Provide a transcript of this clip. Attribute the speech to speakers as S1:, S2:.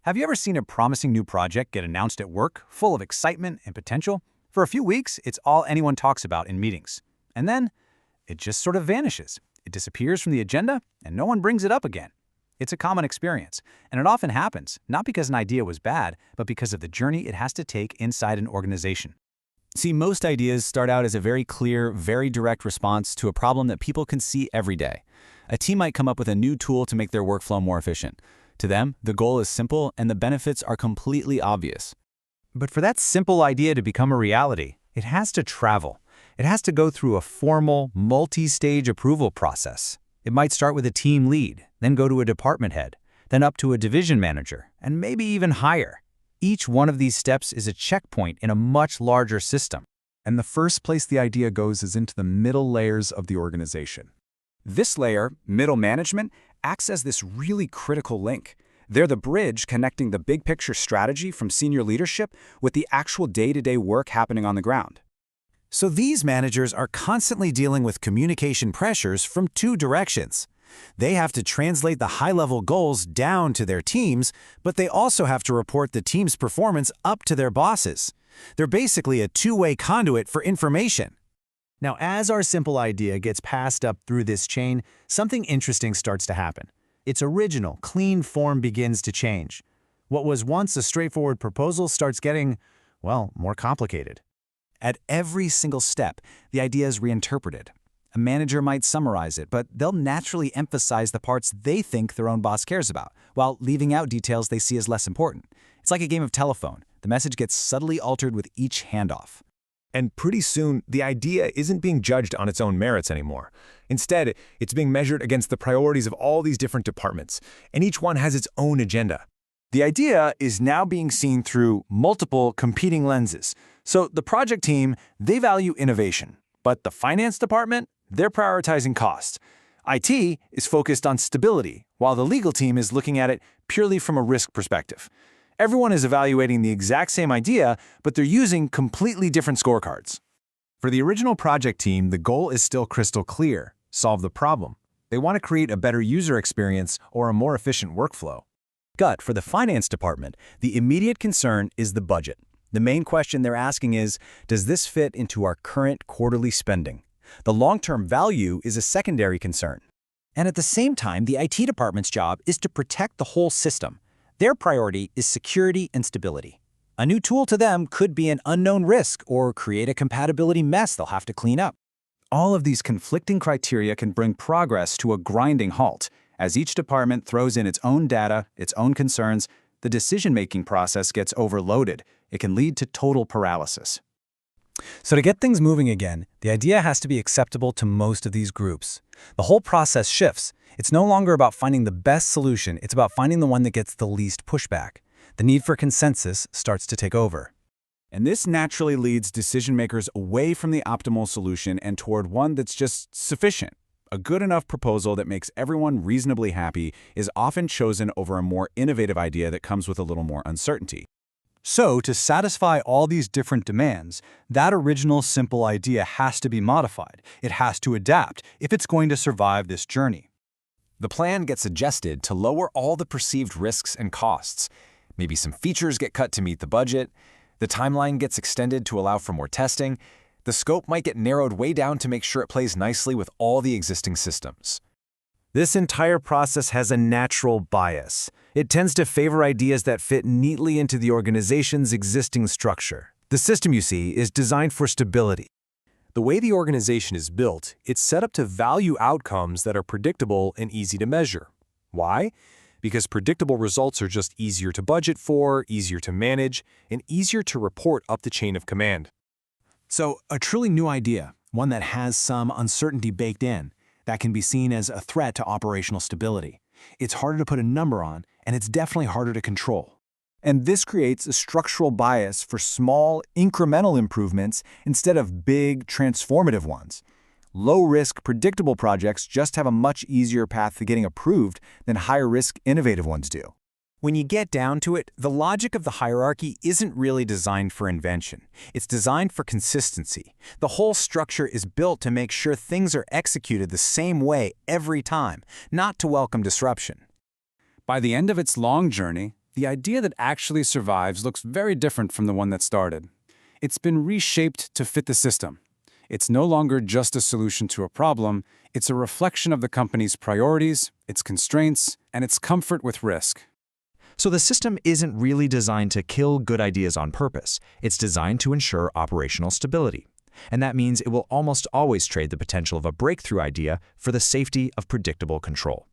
S1: Have you ever seen a promising new project get announced at work, full of excitement and potential? For a few weeks, it's all anyone talks about in meetings. And then, it just sort of vanishes. It disappears from the agenda, and no one brings it up again. It's a common experience, and it often happens, not because an idea was bad, but because of the journey it has to take inside an organization.
S2: See, most ideas start out as a very clear, very direct response to a problem that people can see every day. A team might come up with a new tool to make their workflow more efficient. To them, the goal is simple and the benefits are completely obvious.
S1: But for that simple idea to become a reality, it has to travel. It has to go through a formal, multi-stage approval process. It might start with a team lead, then go to a department head, then up to a division manager, and maybe even higher. Each one of these steps is a checkpoint in a much larger system.
S3: And the first place the idea goes is into the middle layers of the organization.
S4: This layer, middle management, acts as this really critical link. They're the bridge connecting the big picture strategy from senior leadership with the actual day-to-day work happening on the ground.
S1: So these managers are constantly dealing with communication pressures from two directions. They have to translate the high-level goals down to their teams, but they also have to report the team's performance up to their bosses. They're basically a two-way conduit for information. Now, as our simple idea gets passed up through this chain, something interesting starts to happen. Its original, clean form begins to change. What was once a straightforward proposal starts getting, well, more complicated. At every single step, the idea is reinterpreted. A manager might summarize it, but they'll naturally emphasize the parts they think their own boss cares about, while leaving out details they see as less important. It's like a game of telephone. The message gets subtly altered with each handoff.
S5: And pretty soon, the idea isn't being judged on its own merits anymore. Instead, it's being measured against the priorities of all these different departments, and each one has its own agenda.
S1: The idea is now being seen through multiple competing lenses. So the project team, they value innovation, but the finance department, they're prioritizing costs. IT is focused on stability, while the legal team is looking at it purely from a risk perspective. Everyone is evaluating the exact same idea, but they're using completely different scorecards. For the original project team, the goal is still crystal clear: solve the problem. They want to create a better user experience or a more efficient workflow. But for the finance department, the immediate concern is the budget. The main question they're asking is, does this fit into our current quarterly spending? The long-term value is a secondary concern. And at the same time, the IT department's job is to protect the whole system. Their priority is security and stability. A new tool to them could be an unknown risk or create a compatibility mess they'll have to clean up. All of these conflicting criteria can bring progress to a grinding halt. As each department throws in its own data, its own concerns, the decision-making process gets overloaded. It can lead to total paralysis. So to get things moving again, the idea has to be acceptable to most of these groups. The whole process shifts. It's no longer about finding the best solution, it's about finding the one that gets the least pushback. The need for consensus starts to take over. And this naturally leads decision-makers away from the optimal solution and toward one that's just sufficient. A good enough proposal that makes everyone reasonably happy is often chosen over a more innovative idea that comes with a little more uncertainty. So, to satisfy all these different demands, that original simple idea has to be modified. It has to adapt if it's going to survive this journey.
S4: The plan gets adjusted to lower all the perceived risks and costs. Maybe some features get cut to meet the budget. The timeline gets extended to allow for more testing. The scope might get narrowed way down to make sure it plays nicely with all the existing systems.
S1: This entire process has a natural bias. It tends to favor ideas that fit neatly into the organization's existing structure. The system, you see, is designed for stability.
S6: The way the organization is built, it's set up to value outcomes that are predictable and easy to measure. Why? Because predictable results are just easier to budget for, easier to manage, and easier to report up the chain of command.
S1: So, a truly new idea, one that has some uncertainty baked in, that can be seen as a threat to operational stability. It's harder to put a number on, and it's definitely harder to control. And this creates a structural bias for small, incremental improvements instead of big, transformative ones. Low-risk, predictable projects just have a much easier path to getting approved than higher-risk, innovative ones do. When you get down to it, the logic of the hierarchy isn't really designed for invention. It's designed for consistency. The whole structure is built to make sure things are executed the same way every time, not to welcome disruption. By the end of its long journey,
S7: the idea that actually survives looks very different from the one that started. It's been reshaped to fit the system. It's no longer just a solution to a problem, it's a reflection of the company's priorities, its constraints, and its comfort with risk.
S8: So the system isn't really designed to kill good ideas on purpose. It's designed to ensure operational stability. And that means it will almost always trade the potential of a breakthrough idea for the safety of predictable control.